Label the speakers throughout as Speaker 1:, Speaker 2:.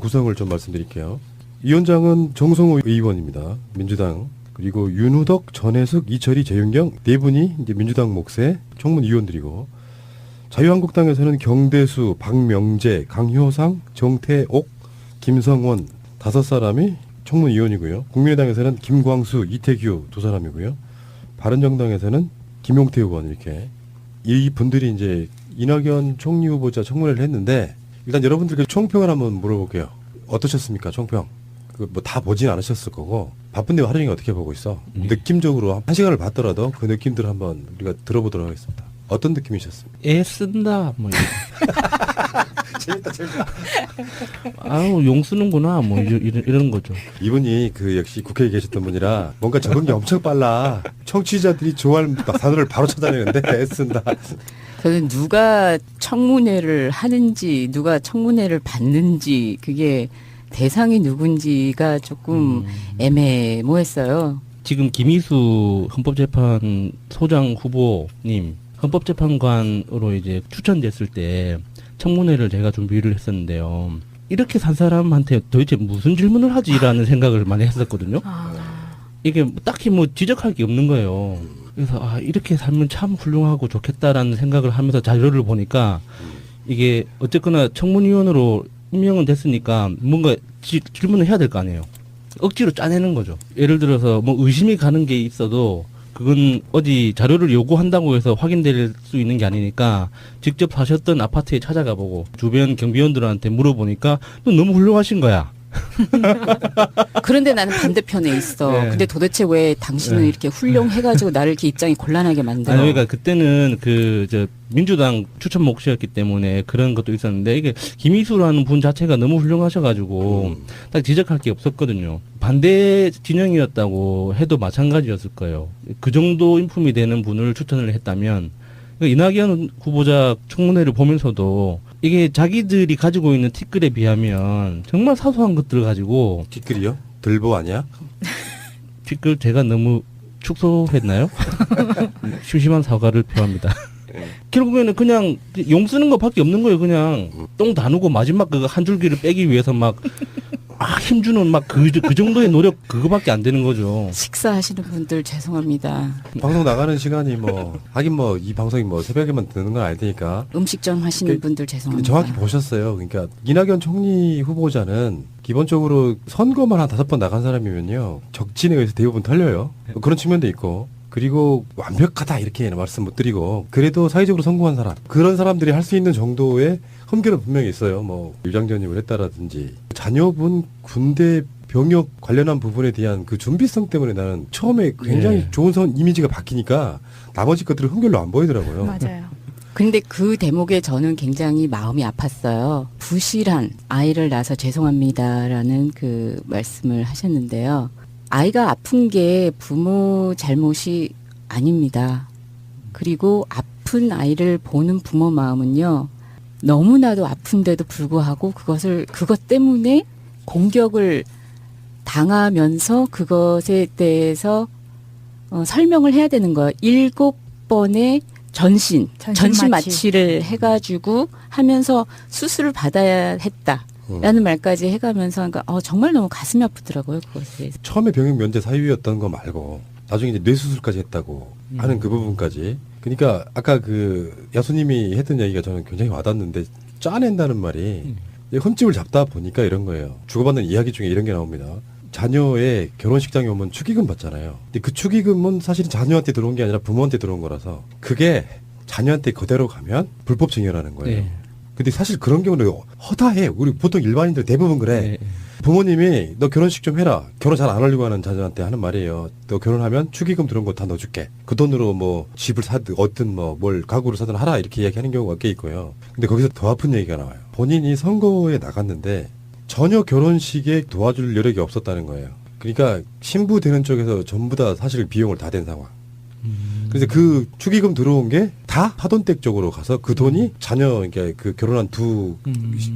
Speaker 1: 구성을 좀 말씀드릴게요. 위원장은 정성호 의원입니다. 민주당. 그리고 윤우덕, 전해숙, 이철희, 재윤경 네 분이 이제 민주당 몫의 청문위원들이고, 자유한국당에서는 경대수, 박명재, 강효상, 정태옥, 김성원 5사람이 청문위원이고요. 국민의당에서는 김광수, 이태규 2사람이고요. 바른정당에서는 김용태 의원, 이렇게 이 분들이 이제 이낙연 총리 후보자 청문회를 했는데, 일단 여러분들께 총평을 한번 물어볼게요. 어떠셨습니까, 총평? 그 뭐 다 보진 않으셨을 거고, 바쁜데 하루종일 어떻게 보고 있어? 느낌적으로 한 시간을 봤더라도 그 느낌들 한번 우리가 들어보도록 하겠습니다. 어떤 느낌이셨습니까?
Speaker 2: 애 쓴다 뭐
Speaker 1: 재밌다.
Speaker 2: 아우 용 쓰는구나 뭐 이런 거죠.
Speaker 1: 이분이 그 역시 국회에 계셨던 분이라 뭔가 적응이 엄청 빨라. 청취자들이 좋아하는 단어를 바로 찾아내는데 애쓴다.
Speaker 3: 저는 누가 청문회를 하는지 누가 청문회를 받는지 그게 대상이 누군지가 조금 애매모호했어요.
Speaker 2: 지금 김희수 헌법재판 소장 후보님 헌법재판관으로 이제 추천됐을 때 청문회를 제가 준비를 했었는데요. 이렇게 산 사람한테 도대체 무슨 질문을 하지라는 생각을 많이 했었거든요. 이게 딱히 뭐 지적할 게 없는 거예요. 그래서 이렇게 살면 참 훌륭하고 좋겠다라는 생각을 하면서 자료를 보니까 이게 어쨌거나 청문위원으로 임명은 됐으니까 뭔가 질문을 해야 될 거 아니에요. 억지로 짜내는 거죠. 예를 들어서 뭐 의심이 가는 게 있어도 그건 어디 자료를 요구한다고 해서 확인될 수 있는 게 아니니까 직접 사셨던 아파트에 찾아가 보고 주변 경비원들한테 물어보니까 너무 훌륭하신 거야.
Speaker 3: 그런데 나는 반대편에 있어.
Speaker 2: 네.
Speaker 3: 근데 도대체 왜 당신은
Speaker 2: 네.
Speaker 3: 이렇게 훌륭해가지고 나를 이렇게 입장이 곤란하게 만들어?
Speaker 2: 아니, 그러니까 그때는 민주당 추천 몫이었기 때문에 그런 것도 있었는데 이게 김희수라는 분 자체가 너무 훌륭하셔가지고 딱 지적할 게 없었거든요. 반대 진영이었다고 해도 마찬가지였을 거예요. 그 정도 인품이 되는 분을 추천을 했다면 이낙연 후보자 청문회를 보면서도 이게 자기들이 가지고 있는 티끌에 비하면 정말 사소한 것들을 가지고
Speaker 1: 뒷글이요? 들보 아니야?
Speaker 2: 티끌 제가 너무 축소했나요? 심심한 사과를 표합니다. 결국에는 그냥 용 쓰는 것밖에 없는 거예요. 그냥 똥 다누고 마지막 그 한 줄기를 빼기 위해서 막 힘주는 막 그 정도의 노력 그거밖에 안 되는 거죠.
Speaker 3: 식사하시는 분들 죄송합니다.
Speaker 1: 방송 나가는 시간이 뭐 하긴 뭐 이 방송이 뭐 새벽에만 듣는 건 아닐 테니까
Speaker 3: 음식점 하시는 분들 죄송합니다.
Speaker 1: 정확히 보셨어요. 그러니까 이낙연 총리 후보자는 기본적으로 선거만 한 5번 나간 사람이면요 적진에 의해서 대부분 털려요. 그런 측면도 있고, 그리고 완벽하다 이렇게 말씀 못 드리고 그래도 사회적으로 성공한 사람, 그런 사람들이 할 수 있는 정도의 흠결은 분명히 있어요. 뭐 유장전입을 했다라든지 자녀분 군대 병역 관련한 부분에 대한 그 준비성 때문에 나는 처음에 굉장히 좋은 이미지가 바뀌니까 나머지 것들을 흠결로 안 보이더라고요.
Speaker 4: 맞아요.
Speaker 3: 근데 그 대목에 저는 굉장히 마음이 아팠어요. 부실한 아이를 낳아서 죄송합니다라는 그 말씀을 하셨는데요. 아이가 아픈 게 부모 잘못이 아닙니다. 그리고 아픈 아이를 보는 부모 마음은요, 너무나도 아픈데도 불구하고 그것 때문에 공격을 당하면서 그것에 대해서 설명을 해야 되는 거예요. 7번의 전신 마취를 해가지고 하면서 수술을 받아야 했다라는 말까지 해가면서 그러니까 정말 너무 가슴이 아프더라고요. 그것에.
Speaker 1: 처음에 병역 면제 사유였던 거 말고 나중에 이제 뇌수술까지 했다고 하는 그 부분까지. 그러니까 아까 그 야수님이 했던 얘기가 저는 굉장히 와닿는데, 짜낸다는 말이 흠집을 잡다 보니까 이런 거예요. 주고받는 이야기 중에 이런 게 나옵니다. 자녀의 결혼식장에 오면 축의금 받잖아요. 근데 그 축의금은 사실 자녀한테 들어온 게 아니라 부모한테 들어온 거라서 그게 자녀한테 그대로 가면 불법 증여라는 거예요.
Speaker 2: 네.
Speaker 1: 근데 사실 그런 경우는 허다해. 우리 보통 일반인들 대부분 그래.
Speaker 2: 네.
Speaker 1: 부모님이 너 결혼식 좀 해라. 결혼 잘 안 하려고 하는 자녀한테 하는 말이에요. 너 결혼하면 축의금 들어온 거 다 넣어줄게. 그 돈으로 뭐 집을 사든 어떤 뭐 뭘 가구를 사든 하라. 이렇게 이야기하는 경우가 꽤 있고요. 근데 거기서 더 아픈 얘기가 나와요. 본인이 선거에 나갔는데 전혀 결혼식에 도와줄 여력이 없었다는 거예요. 그러니까 신부 되는 쪽에서 전부 다 사실 비용을 다 댄 상황. 그래서 그 축의금 들어온 게 다 사돈댁 쪽으로 가서 그 돈이 자녀, 그러니까 그 결혼한 두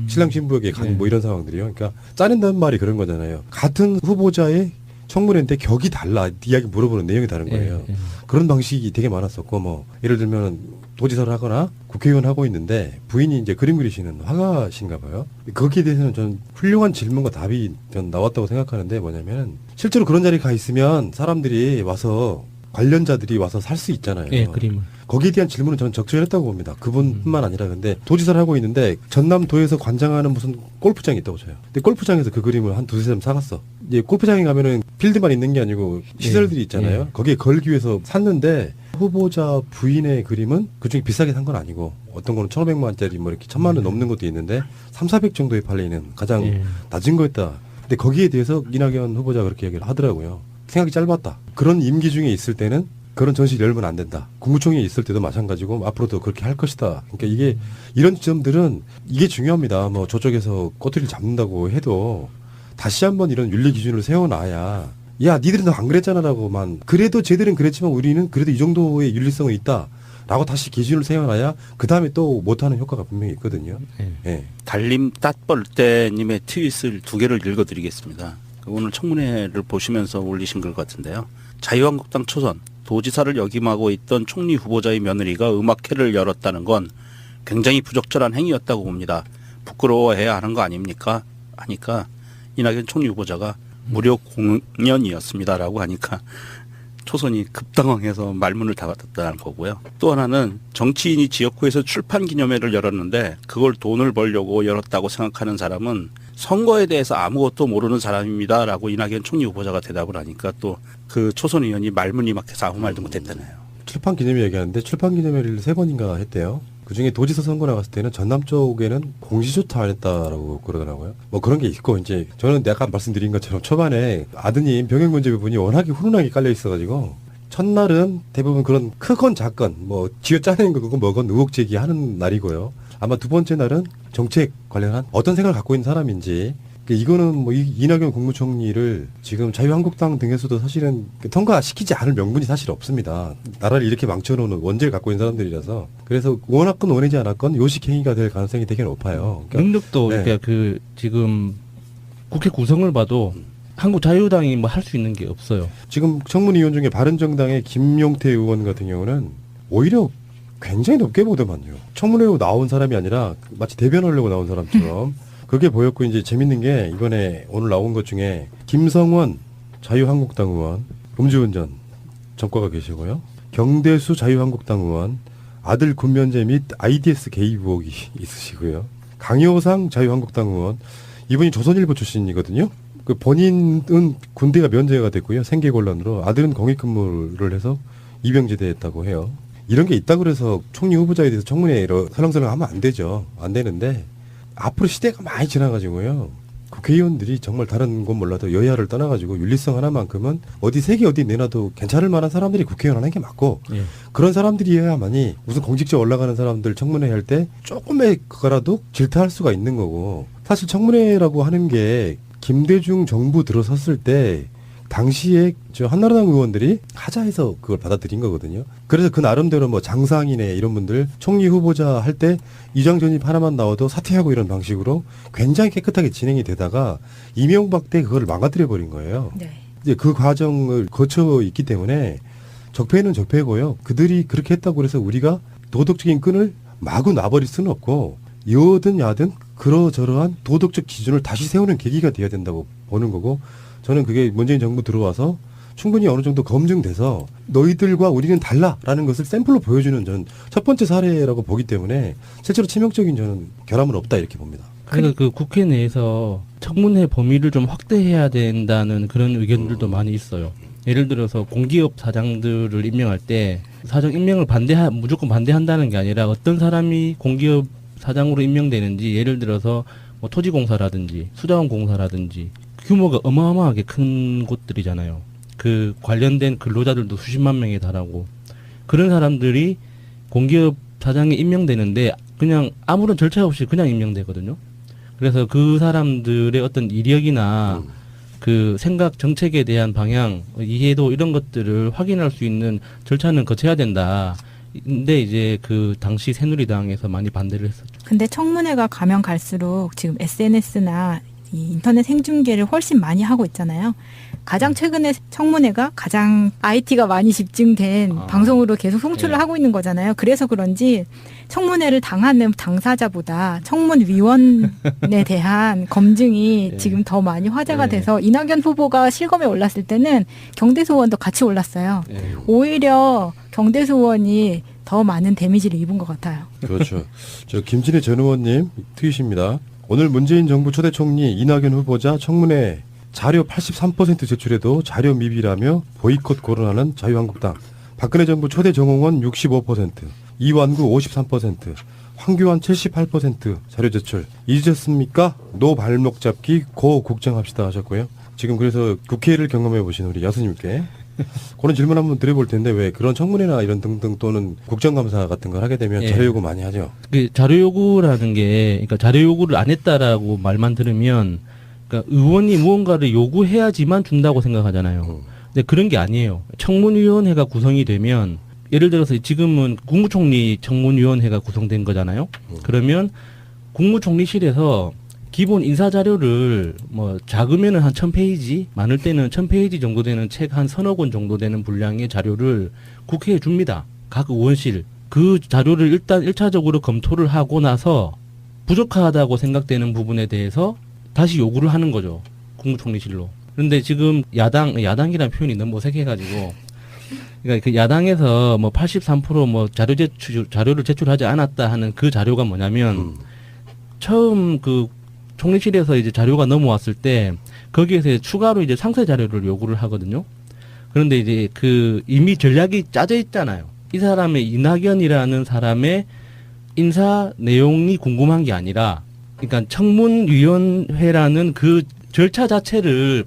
Speaker 1: 신랑 신부에게 간 뭐 이런 상황들이요. 그러니까 짜낸다는 말이 그런 거잖아요. 같은 후보자의 청문회인데 격이 달라. 이야기 물어보는 내용이 다른 거예요.
Speaker 2: 예, 예.
Speaker 1: 그런 방식이 되게 많았었고 뭐 예를 들면 도지사를 하거나 국회의원 하고 있는데 부인이 이제 그림 그리시는 화가신가 봐요. 거기에 대해서는 저는 훌륭한 질문과 답이 전 나왔다고 생각하는데 뭐냐면 실제로 그런 자리에 가 있으면 사람들이 와서 관련자들이 와서 살 수 있잖아요.
Speaker 2: 예, 그림을.
Speaker 1: 거기에 대한 질문은 저는 적절했다고 봅니다. 그분뿐만 아니라 근데 도지사를 하고 있는데 전남도에서 관장하는 무슨 골프장이 있다고 쳐요. 근데 골프장에서 그 그림을 한 두세 점 사갔어. 이제 골프장에 가면은 필드만 있는 게 아니고 시설들이 있잖아요.
Speaker 2: 예.
Speaker 1: 거기에 걸기 위해서 샀는데 후보자 부인의 그림은 그중에 비싸게 산 건 아니고 어떤 거는 1,500만 원짜리 뭐 이렇게 1,000만 원 넘는 것도 있는데 3,400 정도에 팔리는 가장
Speaker 2: 예.
Speaker 1: 낮은 거였다. 근데 거기에 대해서 이낙연 후보자가 그렇게 얘기를 하더라고요. 생각이 짧았다. 그런 임기 중에 있을 때는 그런 전시를 열면 안 된다. 국무총리에 있을 때도 마찬가지고 앞으로도 그렇게 할 것이다. 그러니까 이게 이런 지점들은 이게 중요합니다. 뭐 저쪽에서 꼬투리를 잡는다고 해도 다시 한번 이런 윤리 기준을 세워놔야 야 니들은 안 그랬잖아라고만 그래도 쟤들은 그랬지만 우리는 그래도 이 정도의 윤리성은 있다. 라고 다시 기준을 세워놔야 그 다음에 또 못하는 효과가 분명히 있거든요.
Speaker 2: 예.
Speaker 1: 예.
Speaker 4: 달림 따뻘떼님의 트윗을 2개를 읽어드리겠습니다. 오늘 청문회를 보시면서 올리신 글 같은데요. 자유한국당 초선 도지사를 역임하고 있던 총리 후보자의 며느리가 음악회를 열었다는 건 굉장히 부적절한 행위였다고 봅니다. 부끄러워해야 하는 거 아닙니까? 하니까 이낙연 총리 후보자가 무료 공연이었습니다라고 하니까 초선이 급당황해서 말문을 닫았다는 거고요. 또 하나는 정치인이 지역구에서 출판 기념회를 열었는데 그걸 돈을 벌려고 열었다고 생각하는 사람은 선거에 대해서 아무것도 모르는 사람입니다라고 이낙연 총리 후보자가 대답을 하니까 또 그 초선 의원이 말문이 막혀서 아무 말도 못했다네요.
Speaker 1: 출판 기념회 얘기하는데 출판 기념회를 3번인가 했대요. 그중에 도지사 선거 나갔을 때는 전남 쪽에는 공시조차 안 했다라고 그러더라고요. 뭐 그런 게 있고 이제 저는 아까 말씀드린 것처럼 초반에 아드님 병역 문제 부분이 워낙에 훈훈하게 깔려 있어가지고 첫날은 대부분 그런 크건 작건 뭐 쥐어 짜낸 거고 뭐건 의혹 제기하는 날이고요. 아마 두 번째 날은 정책 관련한 어떤 생각을 갖고 있는 사람인지 이거는 뭐 이낙연 국무총리를 지금 자유한국당 등에서도 사실은 통과시키지 않을 명분이 사실 없습니다. 나라를 이렇게 망쳐놓는 원죄를 갖고 있는 사람들이라서 그래서 원하건 원하지 않았건 요식행위가 될 가능성이 되게 높아요. 그러니까
Speaker 2: 능력도
Speaker 1: 네.
Speaker 2: 그러니까 그 지금 국회 구성을 봐도 한국 자유당이 뭐 할 수 있는 게 없어요.
Speaker 1: 지금 청문위원 중에 바른정당의 김용태 의원 같은 경우는 오히려 굉장히 높게 보더만요. 청문회로 나온 사람이 아니라 마치 대변하려고 나온 사람처럼 그게 보였고 이제 재밌는 게 이번에 오늘 나온 것 중에 김성원 자유한국당 의원 음주운전 전과가 계시고요. 경대수 자유한국당 의원 아들 군면제 및 IDS 개입 의혹이 있으시고요. 강효상 자유한국당 의원 이분이 조선일보 출신이거든요. 그 본인은 군대가 면제가 됐고요. 생계곤란으로 아들은 공익근무를 해서 입영제대했다고 해요. 이런 게 있다 그래서 총리 후보자에 대해서 청문회로 설렁설렁 하면 안 되죠. 안 되는데 앞으로 시대가 많이 지나가지고요. 국회의원들이 정말 다른 건 몰라도 여야를 떠나가지고 윤리성 하나만큼은 어디 세계 어디 내놔도 괜찮을 만한 사람들이 국회의원 하는 게 맞고
Speaker 2: 예.
Speaker 1: 그런 사람들이어야만이 무슨 공직자 올라가는 사람들 청문회 할 때 조금의 그거라도 질타할 수가 있는 거고 사실 청문회라고 하는 게 김대중 정부 들어섰을 때 당시에 저 한나라당 의원들이 하자해서 그걸 받아들인 거거든요. 그래서 그 나름대로 뭐 장상인의 이런 분들 총리 후보자 할 때 이장 전입 하나만 나와도 사퇴하고 이런 방식으로 굉장히 깨끗하게 진행이 되다가 이명박 때 그걸 망가뜨려 버린 거예요.
Speaker 5: 네.
Speaker 1: 이제 그 과정을 거쳐 있기 때문에 적폐는 적폐고요. 그들이 그렇게 했다고 해서 우리가 도덕적인 끈을 마구 놔버릴 수는 없고 여든 야든 그러저러한 도덕적 기준을 다시 세우는 계기가 돼야 된다고 보는 거고 저는 그게 문재인 정부 들어와서 충분히 어느 정도 검증돼서 너희들과 우리는 달라라는 것을 샘플로 보여주는 저는 첫 번째 사례라고 보기 때문에 실제로 치명적인 저는 결함은 없다 이렇게 봅니다.
Speaker 2: 그러니까 그 국회 내에서 청문회 범위를 좀 확대해야 된다는 그런 의견들도 많이 있어요. 예를 들어서 공기업 사장들을 임명할 때 사장 임명을 무조건 반대한다는 게 아니라 어떤 사람이 공기업 사장으로 임명되는지 예를 들어서 뭐 토지공사라든지 수자원공사라든지 규모가 어마어마하게 큰 곳들이잖아요. 그 관련된 근로자들도 수십만 명에 달하고 그런 사람들이 공기업 사장에 임명되는데 그냥 아무런 절차 없이 그냥 임명되거든요. 그래서 그 사람들의 어떤 이력이나 그 생각 정책에 대한 방향, 이해도 이런 것들을 확인할 수 있는 절차는 거쳐야 된다. 근데 이제 그 당시 새누리당에서 많이 반대를 했었죠.
Speaker 5: 근데 청문회가 가면 갈수록 지금 SNS나 이 인터넷 생중계를 훨씬 많이 하고 있잖아요. 가장 최근에 청문회가 가장 IT가 많이 집중된 방송으로 계속 송출을
Speaker 2: 네.
Speaker 5: 하고 있는 거잖아요. 그래서 그런지 청문회를 당하는 당사자보다 청문위원에 대한 검증이
Speaker 2: 네.
Speaker 5: 지금 더 많이 화제가
Speaker 2: 네.
Speaker 5: 돼서 이낙연 후보가 실검에 올랐을 때는 경대수 의원도 같이 올랐어요.
Speaker 2: 예.
Speaker 5: 오히려 경대수 의원이 더 많은 데미지를 입은 것 같아요.
Speaker 1: 그렇죠. 저 김진애 전 의원님 트윗입니다. 오늘 문재인 정부 초대 총리 이낙연 후보자 청문회 자료 83% 제출해도 자료 미비라며 보이콧 거론하는 자유한국당. 박근혜 정부 초대 정홍원 65%, 이완구 53%, 황교안 78% 자료 제출. 잊으셨습니까? 노 발목 잡기 고 국정합시다 하셨고요. 지금 그래서 국회를 경험해 보신 우리 야수님께 그런 질문 한번 드려볼 텐데 왜 그런 청문회나 이런 등등 또는 국정감사 같은 걸 하게 되면
Speaker 2: 예.
Speaker 1: 자료 요구 많이 하죠.
Speaker 2: 그 자료 요구라는 게, 그러니까 자료 요구를 안 했다라고 말만 들으면, 그러니까 의원이 무언가를 요구해야지만 준다고 생각하잖아요. 근데 그런 게 아니에요. 청문위원회가 구성이 되면, 예를 들어서 지금은 국무총리 청문위원회가 구성된 거잖아요. 그러면 국무총리실에서 기본 인사 자료를 뭐 작으면은 한 1000페이지, 많을 때는 1000페이지 정도 되는 책 한 서너 권 정도 되는 분량의 자료를 국회에 줍니다. 각 의원실. 그 자료를 일단 1차적으로 검토를 하고 나서 부족하다고 생각되는 부분에 대해서 다시 요구를 하는 거죠. 국무총리실로. 그런데 지금 야당이라는 표현이 너무 어색해가지고, 그러니까 그 야당에서 뭐 83%뭐 자료를 제출하지 않았다 하는 그 자료가 뭐냐면, 처음 그 총리실에서 이제 자료가 넘어왔을 때 거기에서 이제 추가로 이제 상세 자료를 요구를 하거든요. 그런데 이제 그 이미 전략이 짜져 있잖아요. 이 사람의 이낙연이라는 사람의 인사 내용이 궁금한 게 아니라, 그러니까 청문위원회라는 그 절차 자체를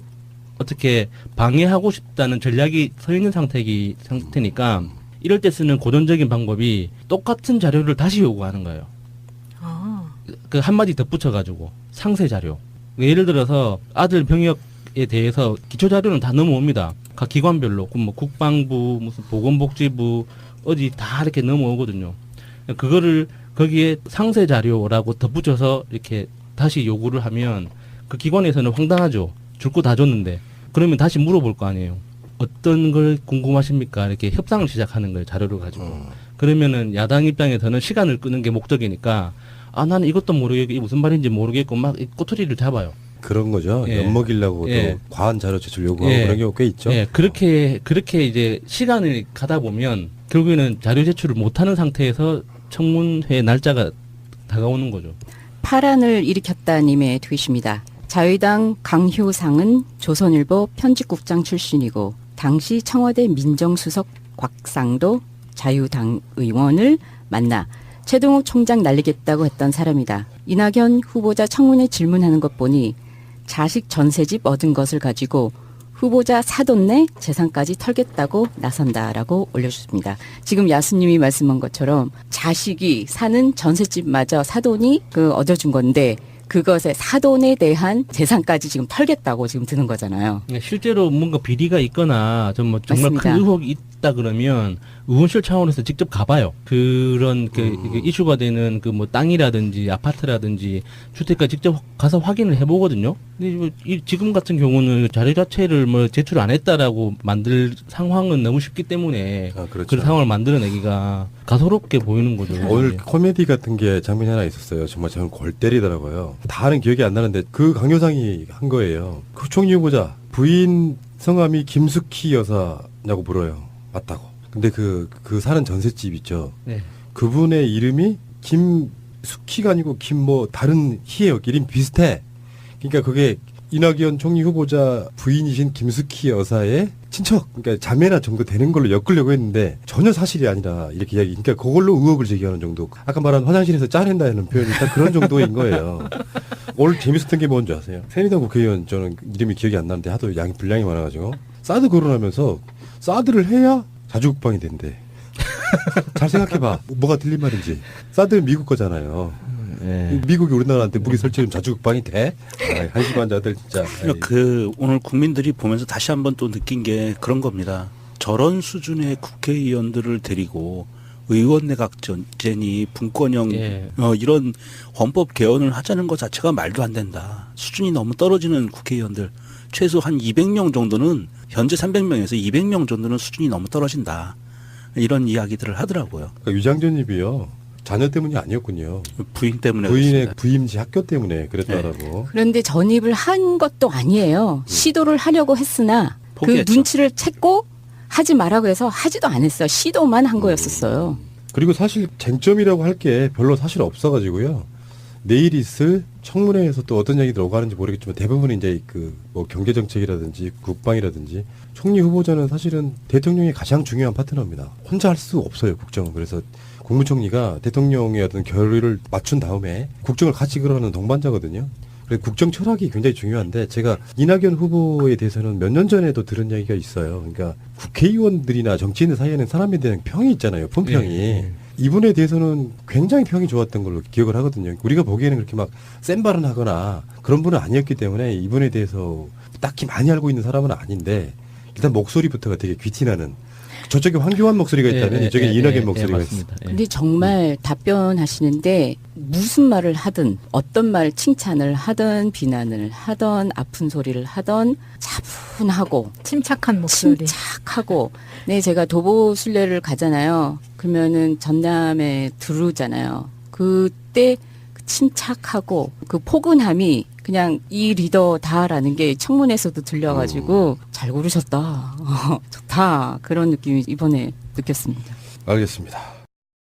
Speaker 2: 어떻게 방해하고 싶다는 전략이 서 있는 상태니까 이럴 때 쓰는 고전적인 방법이 똑같은 자료를 다시 요구하는 거예요. 그 한마디 덧붙여가지고 상세 자료. 예를 들어서 아들 병역에 대해서 기초 자료는 다 넘어옵니다. 각 기관별로 뭐 국방부, 무슨 보건복지부 어디 다 이렇게 넘어오거든요. 그거를 거기에 상세 자료라고 덧붙여서 이렇게 다시 요구를 하면 그 기관에서는 황당하죠. 줄 거 다 줬는데. 그러면 다시 물어볼 거 아니에요. 어떤 걸 궁금하십니까? 이렇게 협상을 시작하는 거예요. 자료를 가지고. 그러면은 야당 입장에서는 시간을 끄는 게 목적이니까, 아, 나는 이것도 모르겠고, 이게 무슨 말인지 모르겠고, 막 꼬투리를 잡아요.
Speaker 1: 그런 거죠.
Speaker 2: 예.
Speaker 1: 엿먹이려고
Speaker 2: 예.
Speaker 1: 또 과한 자료 제출 요구하고
Speaker 2: 예.
Speaker 1: 그런 경우 꽤 있죠.
Speaker 2: 예, 그렇게 이제 시간을 가다 보면 결국에는 자료 제출을 못하는 상태에서 청문회 날짜가 다가오는 거죠.
Speaker 3: 파란을 일으켰다님의 트윗입니다. 자유당 강효상은 조선일보 편집국장 출신이고 당시 청와대 민정수석 곽상도 자유당 의원을 만나 최동욱 총장 날리겠다고 했던 사람이다. 이낙연 후보자 청문회 질문하는 것 보니 자식 전세집 얻은 것을 가지고 후보자 사돈 내 재산까지 털겠다고 나선다라고 올려주십니다. 지금 야수님이 말씀한 것처럼 자식이 사는 전셋집마저 사돈이 얻어준 건데 그것의 사돈에 대한 재산까지 지금 털겠다고 지금 드는 거잖아요.
Speaker 2: 실제로 뭔가 비리가 있거나 정말
Speaker 3: 맞습니다.
Speaker 2: 큰 의혹이 있다 그러면 의원실 차원에서 직접 가봐요. 그런 그 이슈가 되는 그 뭐 땅이라든지 아파트라든지 주택가 직접 가서 확인을 해보거든요. 근데 지금 같은 경우는 자료 자체를 뭐 제출 안 했다라고 만들 상황은 너무 쉽기 때문에
Speaker 1: 그렇죠.
Speaker 2: 그런 상황을 만들어내기가 가소롭게 보이는 거죠.
Speaker 1: 오늘
Speaker 2: 예.
Speaker 1: 코미디 같은 게 장면이 하나 있었어요. 정말 저는 골 때리더라고요. 다는 기억이 안 나는데 그 강효상이 한 거예요. 그 총리 후보자 부인 성함이 김숙희 여사냐고 물어요. 맞다고. 근데 그 사는 전셋집 있죠.
Speaker 2: 네.
Speaker 1: 그분의 이름이 김숙희가 아니고 다른 희예요. 이름 비슷해. 그러니까 그게 이낙연 총리 후보자 부인이신 김숙희 여사의 친척, 그러니까 자매나 정도 되는 걸로 엮으려고 했는데 전혀 사실이 아니라 이렇게 이야기. 그러니까 그걸로 의혹을 제기하는 정도. 아까 말한 화장실에서 짜낸다는 표현이 딱 그런 정도인 거예요. 오늘 재밌었던 게 뭔지 아세요? 새누리당 국회의원 저는 이름이 기억이 안 나는데 하도 분량이 많아가지고 사드 거론하면서 사드를 해야 자주국방이 된대. 잘 생각해봐. 뭐가 틀린 말인지. 사드는 미국 거잖아요.
Speaker 2: 예.
Speaker 1: 미국이 우리나라한테 무기 설치하면 자주국방이 돼? 한심환자들 진짜.
Speaker 4: 오늘 국민들이 보면서 다시 한번 또 느낀 게 그런 겁니다. 저런 수준의 국회의원들을 데리고 의원 내각제니 분권형
Speaker 2: 예.
Speaker 4: 이런 헌법 개헌을 하자는 것 자체가 말도 안 된다. 수준이 너무 떨어지는 국회의원들 최소 한 200명 정도는 현재 300명에서 200명 정도는 수준이 너무 떨어진다. 이런 이야기들을 하더라고요.
Speaker 1: 그러니까 유장전입이요. 자녀 때문이 아니었군요.
Speaker 4: 부인 때문에
Speaker 1: 부인의
Speaker 4: 그렇습니다.
Speaker 1: 부임지 학교 때문에 그랬다라고.
Speaker 3: 그런데 전입을 한 것도 아니에요. 시도를 하려고 했으나
Speaker 4: 포기했죠.
Speaker 3: 그 눈치를 챘고 하지 말라고 해서 하지도 않았어요. 시도만 한 거였었어요.
Speaker 1: 그리고 사실 쟁점이라고 할 게 별로 사실 없어가지고요. 내일 있을 청문회에서 또 어떤 얘기들 오가는지 모르겠지만 대부분 이제 그 뭐 경제 정책이라든지 국방이라든지 총리 후보자는 사실은 대통령이 가장 중요한 파트너입니다. 혼자 할 수 없어요, 국정은. 그래서 국무총리가 대통령의 어떤 결의를 맞춘 다음에 국정을 같이 이끌어가는 동반자거든요. 그래서 국정 철학이 굉장히 중요한데 제가 이낙연 후보에 대해서는 몇 년 전에도 들은 얘기가 있어요. 그러니까 국회의원들이나 정치인들 사이에는 사람에 대한 평이 있잖아요. 품평이.
Speaker 2: 예.
Speaker 1: 이분에 대해서는 굉장히 평이 좋았던 걸로 기억을 하거든요. 우리가 보기에는 그렇게 막 센 발언 하거나 그런 분은 아니었기 때문에 이분에 대해서 딱히 많이 알고 있는 사람은 아닌데 일단 목소리부터가 되게 귀티나는 저쪽에 황교안 목소리가 있다면 이쪽에 이낙연 목소리가 있습니다.
Speaker 2: 맞습니다. 예.
Speaker 3: 근데 정말 답변하시는데 무슨 말을 하든 어떤 말 칭찬을 하든 비난을 하든 아픈 소리를 하든 차분하고
Speaker 5: 침착한 목소리.
Speaker 3: 침착하고 네 제가 도보 순례를 가잖아요. 그러면은 전남에 들르잖아요. 그때 그 침착하고 그 포근함이 그냥 이 리더다라는 게 청문회에서도 들려가지고 잘 고르셨다. 좋다. 그런 느낌이 이번에 느꼈습니다.
Speaker 1: 알겠습니다.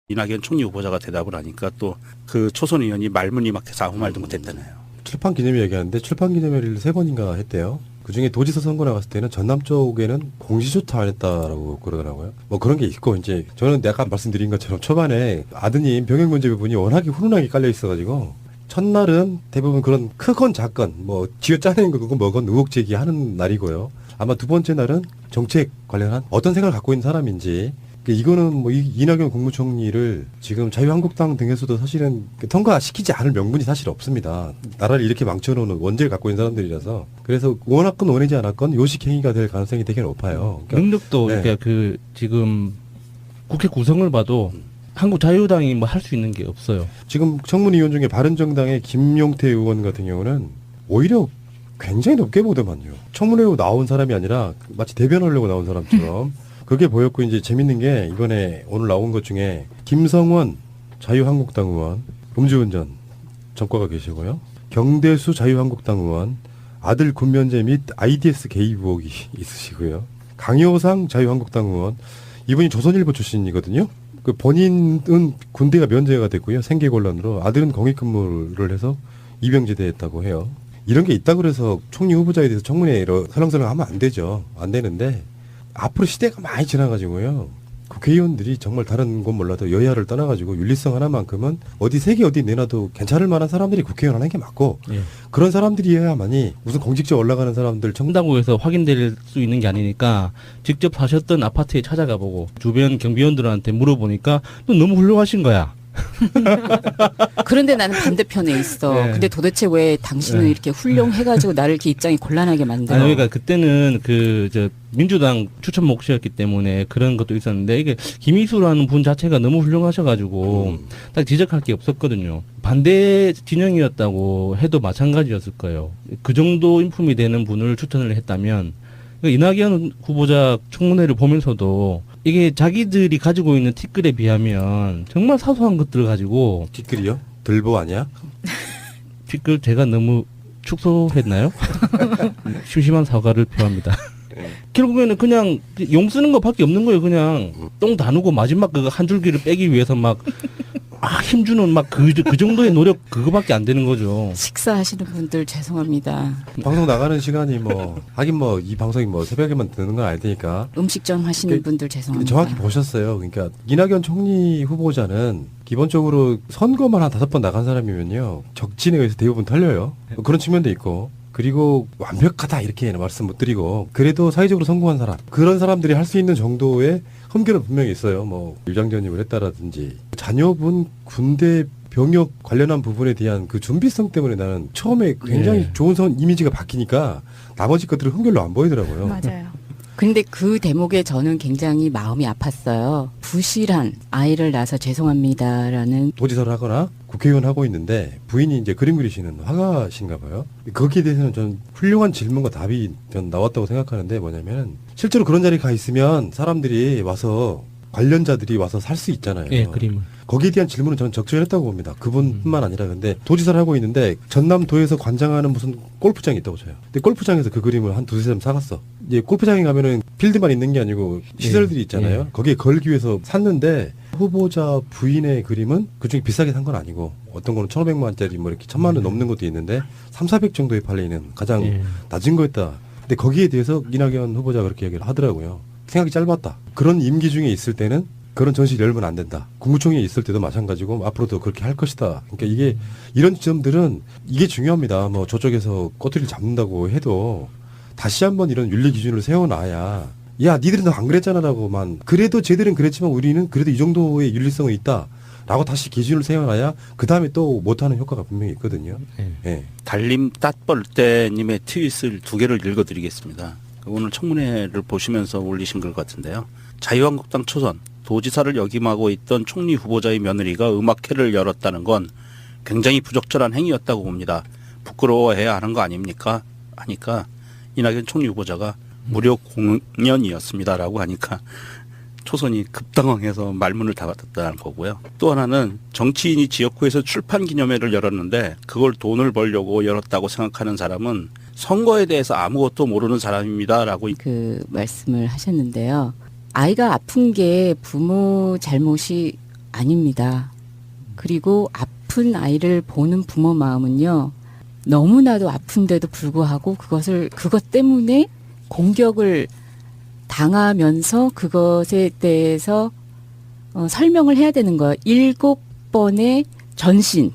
Speaker 4: 이낙연 총리 후보자가 대답을 하니까 또 그 초선 의원이 말문이 막혀서 아무 말도 못했다네요.
Speaker 1: 출판 기념일 얘기하는데 출판 기념일을 3번인가 했대요. 그중에 도지사 선거 나갔을 때는 전남 쪽에는 공지조차 안 했다라고 그러더라고요. 뭐 그런 게 있고 이제 저는 아까 말씀드린 것처럼 초반에 아드님 병역 문제 부분이 워낙에 훈훈하게 깔려 있어가지고 첫날은 대부분 그런 크건 작건 뭐 쥐어 짜내는 거 그거 뭐건 의혹 제기하는 날이고요. 아마 두 번째 날은 정책 관련한 어떤 생각을 갖고 있는 사람인지 이거는 뭐 이낙연 국무총리를 지금 자유한국당 등에서도 사실은 통과시키지 않을 명분이 사실 없습니다. 나라를 이렇게 망쳐놓는 원죄를 갖고 있는 사람들이라서 그래서 원하건 원하지 않았건 요식행위가 될 가능성이 되게 높아요. 그러니까
Speaker 2: 능력도
Speaker 1: 네.
Speaker 2: 그러니까 그 지금 국회 구성을 봐도 한국 자유당이 뭐 할 수 있는 게 없어요.
Speaker 1: 지금 청문위원 중에 바른정당의 김용태 의원 같은 경우는 오히려 굉장히 높게 보더만요. 청문회로 나온 사람이 아니라 마치 대변하려고 나온 사람처럼 그게 보였고 이제 재밌는 게 이번에 오늘 나온 것 중에 김성원 자유한국당 의원 음주운전 전과가 계시고요. 경대수 자유한국당 의원 아들 군면제 및 IDS 개입 의혹이 있으시고요. 강효상 자유한국당 의원 이분이 조선일보 출신이거든요. 그 본인은 군대가 면제가 됐고요. 생계곤란으로 아들은 공익근무를 해서 입영제대했다고 해요. 이런 게 있다 그래서 총리 후보자에 대해서 청문회로 설렁설렁 하면 안 되죠. 안 되는데 앞으로 시대가 많이 지나가지고요. 국회의원들이 정말 다른 건 몰라도 여야를 떠나가지고 윤리성 하나만큼은 어디 세계 어디 내놔도 괜찮을 만한 사람들이 국회의원 하는 게 맞고
Speaker 2: 예.
Speaker 1: 그런 사람들이어야만이 무슨 공직자 올라가는 사람들
Speaker 2: 청당국에서 확인될 수 있는 게 아니니까 직접 사셨던 아파트에 찾아가 보고 주변 경비원들한테 물어보니까 또 너무 훌륭하신 거야.
Speaker 3: 그런데 나는 반대편에 있어.
Speaker 2: 네.
Speaker 3: 근데 도대체 왜 당신은
Speaker 2: 네.
Speaker 3: 이렇게 훌륭해가지고 나를 이렇게 입장이 곤란하게 만들어?
Speaker 2: 아니, 그러니까 그때는 저 민주당 추천 몫이었기 때문에 그런 것도 있었는데 이게 김희수라는 분 자체가 너무 훌륭하셔가지고 딱 지적할 게 없었거든요. 반대 진영이었다고 해도 마찬가지였을 거예요. 그 정도 인품이 되는 분을 추천을 했다면 이낙연 후보자 청문회를 보면서도 이게 자기들이 가지고 있는 티끌에 비하면 정말 사소한 것들을 가지고
Speaker 1: 뒷글이요? 들보 아니야?
Speaker 2: 티끌 제가 너무 축소했나요? 심심한 사과를 표합니다. 결국에는 그냥 용 쓰는 것밖에 없는 거예요. 그냥 똥 다누고 마지막 그 한 줄기를 빼기 위해서 막 힘주는 막 그 정도의 노력 그거밖에 안 되는 거죠.
Speaker 3: 식사하시는 분들 죄송합니다.
Speaker 1: 방송 나가는 시간이 뭐 하긴 뭐 이 방송이 뭐 새벽에만 듣는 건 알 테니까
Speaker 3: 음식점 하시는
Speaker 1: 그-
Speaker 3: 분들 죄송합니다.
Speaker 1: 정확히 보셨어요. 그러니까 이낙연 총리 후보자는 기본적으로 선거만 한 5번 나간 사람이면요 적진에 의해서 대부분 털려요. 그런 측면도 있고 그리고 완벽하다 이렇게 말씀 못 드리고 그래도 사회적으로 성공한 사람 그런 사람들이 할 수 있는 정도의 흠결은 분명히 있어요. 뭐 유장전입을 했다라든지 자녀분 군대 병역 관련한 부분에 대한 그 준비성 때문에 나는 처음에 굉장히
Speaker 2: 예.
Speaker 1: 좋은 이미지가 바뀌니까 나머지 것들은 흠결로 안 보이더라고요.
Speaker 5: 맞아요.
Speaker 3: 근데 그 대목에 저는 굉장히 마음이 아팠어요. 부실한 아이를 낳아서 죄송합니다라는.
Speaker 1: 도지사를 하거나 국회의원 하고 있는데 부인이 이제 그림 그리시는 화가신가 봐요. 거기에 대해서는 전 훌륭한 질문과 답이 전 나왔다고 생각하는데 뭐냐면 실제로 그런 자리에 가 있으면 사람들이 와서 관련자들이 와서 살 수 있잖아요.
Speaker 2: 예, 그림을.
Speaker 1: 거기에 대한 질문은 저는 적절했다고 봅니다. 그분뿐만 아니라 근데 도지사를 하고 있는데 전남도에서 관장하는 무슨 골프장이 있다고 쳐요. 근데 골프장에서 그 그림을 한 두세 점 사갔어. 이제 골프장에 가면은 필드만 있는 게 아니고 시설들이 있잖아요.
Speaker 2: 예.
Speaker 1: 거기에 걸기 위해서 샀는데 후보자 부인의 그림은 그중에 비싸게 산 건 아니고 어떤 거는 1,500만 원짜리 뭐 이렇게 1,000만 원 넘는 것도 있는데 3,400 정도에 팔리는 가장
Speaker 2: 예.
Speaker 1: 낮은 거였다. 근데 거기에 대해서 이낙연 후보자가 그렇게 얘기를 하더라고요. 생각이 짧았다. 그런 임기 중에 있을 때는 그런 전시를 열면 안 된다. 국무총리에 있을 때도 마찬가지고 앞으로도 그렇게 할 것이다. 그러니까 이게 이런 지점들은 이게 중요합니다. 뭐 저쪽에서 꼬투리를 잡는다고 해도 다시 한번 이런 윤리 기준을 세워놔야 야 니들은 안 그랬잖아라고만 그래도 쟤들은 그랬지만 우리는 그래도 이 정도의 윤리성은 있다. 라고 다시 기준을 세워놔야 그 다음에 또 못하는 효과가 분명히 있거든요. 예.
Speaker 4: 달림 따뻘떼님의 트윗을 2개를 읽어드리겠습니다. 오늘 청문회를 보시면서 올리신 글 같은데요. 자유한국당 초선 도지사를 역임하고 있던 총리 후보자의 며느리가 음악회를 열었다는 건 굉장히 부적절한 행위였다고 봅니다. 부끄러워해야 하는 거 아닙니까? 하니까 이낙연 총리 후보자가 무료 공연이었습니다라고 하니까 초선이 급당황해서 말문을 닫았다는 거고요. 또 하나는 정치인이 지역구에서 출판 기념회를 열었는데 그걸 돈을 벌려고 열었다고 생각하는 사람은 선거에 대해서 아무것도 모르는 사람입니다라고
Speaker 3: 그 말씀을 하셨는데요. 아이가 아픈 게 부모 잘못이 아닙니다. 그리고 아픈 아이를 보는 부모 마음은요. 너무나도 아픈데도 불구하고 그것 때문에 공격을 당하면서 그것에 대해서 설명을 해야 되는 거예요. 7번의 전신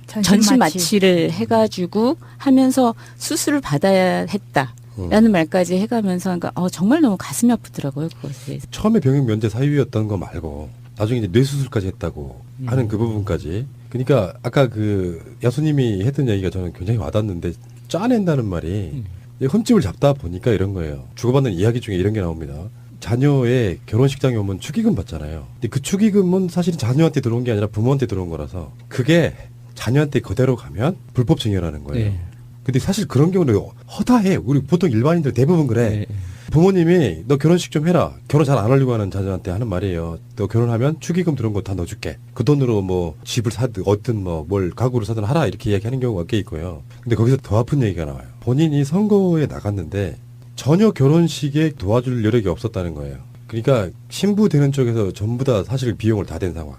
Speaker 3: 마취를 해가지고 하면서 수술을 받아야 했다라는 말까지 해가면서 그러니까 정말 너무 가슴이 아프더라고요. 그것에.
Speaker 1: 처음에 병역 면제 사유였던 거 말고 나중에 이제 뇌수술까지 했다고 하는 그 부분까지. 그러니까 아까 그 야수님이 했던 얘기가 저는 굉장히 와닿는데 짜낸다는 말이 흠집을 잡다 보니까 이런 거예요. 주고받는 이야기 중에 이런 게 나옵니다. 자녀의 결혼식장에 오면 축의금 받잖아요. 근데 그 축의금은 사실은 자녀한테 들어온 게 아니라 부모한테 들어온 거라서 그게 자녀한테 그대로 가면 불법 증여라는 거예요.
Speaker 2: 네.
Speaker 1: 근데 사실 그런 경우는 허다해. 우리 보통 일반인들 대부분 그래.
Speaker 2: 네.
Speaker 1: 부모님이 너 결혼식 좀 해라. 결혼 잘 안 하려고 하는 자녀한테 하는 말이에요. 너 결혼하면 축의금 들어온 거 다 넣어줄게. 그 돈으로 뭐 집을 사든 어떤 뭘 가구를 사든 하라 이렇게 이야기하는 경우가 꽤 있고요. 근데 거기서 더 아픈 얘기가 나와요. 본인이 선거에 나갔는데 전혀 결혼식에 도와줄 여력이 없었다는 거예요. 그러니까 신부 되는 쪽에서 전부 다 사실 비용을 다 댄 상황.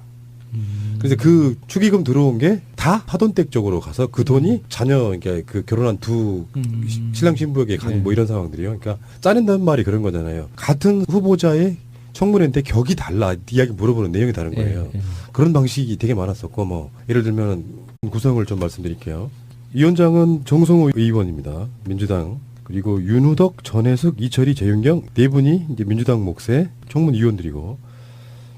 Speaker 1: 그래서 그 축의금 들어온 게 다 파돈댁 쪽으로 가서 그 돈이 자녀, 그러니까 그 결혼한 두 신랑 신부에게 간 뭐 이런 상황들이요. 그러니까 짜낸다는 말이 그런 거잖아요. 같은 후보자의 청문회인데 격이 달라. 이야기 물어보는 내용이 다른 거예요. 그런 방식이 되게 많았었고 뭐 예를 들면 구성을 좀 말씀드릴게요. 위원장은 정성호 의원입니다. 민주당. 그리고 윤우덕, 전해숙, 이철희, 재윤경 네 분이 이제 민주당 몫의 청문위원들이고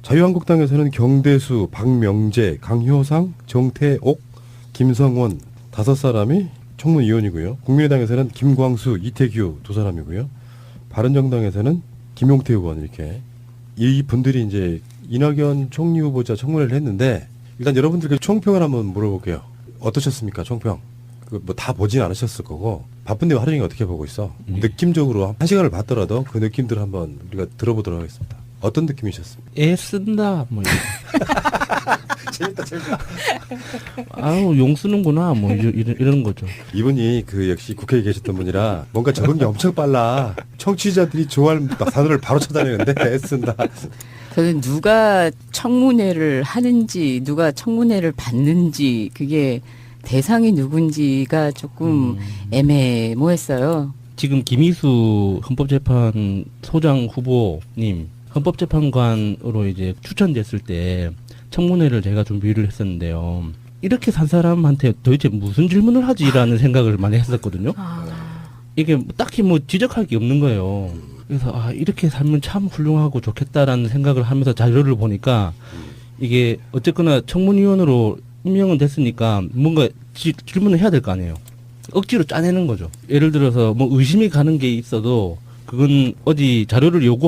Speaker 1: 자유한국당에서는 경대수, 박명재, 강효상, 정태옥, 김성원 5사람이 청문위원이고요. 국민의당에서는 김광수, 이태규 2사람이고요. 바른정당에서는 김용태 의원 이렇게 이 분들이 이제 이낙연 총리 후보자 청문회를 했는데 일단 여러분들께 총평을 한번 물어볼게요. 어떠셨습니까? 총평. 뭐 다 보진 않으셨을 거고 바쁜데 하루 종일 어떻게 보고 있어? 느낌적으로 1시간을 봤더라도 그 느낌들을 한번 우리가 들어보도록 하겠습니다. 어떤 느낌이셨습니까?
Speaker 2: 애 쓴다 뭐
Speaker 1: 재밌다.
Speaker 2: 아우 용 쓰는구나 뭐 이런 거죠.
Speaker 1: 이분이 그 역시 국회에 계셨던 분이라 뭔가 적응이 엄청 빨라. 청취자들이 좋아할 단어를 바로 찾아내는데 애쓴다.
Speaker 3: 저는 누가 청문회를 하는지 누가 청문회를 받는지 그게 대상이 누군지가 조금 애매모호했어요.
Speaker 2: 지금 김희수 헌법재판 소장 후보님 헌법재판관으로 이제 추천됐을 때 청문회를 제가 준비를 했었는데요. 이렇게 산 사람한테 도대체 무슨 질문을 하지라는 생각을 많이 했었거든요. 이게 딱히 뭐 지적할 게 없는 거예요. 그래서 이렇게 살면 참 훌륭하고 좋겠다라는 생각을 하면서 자료를 보니까 이게 어쨌거나 청문위원으로 임명은 됐으니까 뭔가 질문을 해야 될 거 아니에요. 억지로 짜내는 거죠. 예를 들어서 뭐 의심이 가는 게 있어도 그건 어디 자료를 요구한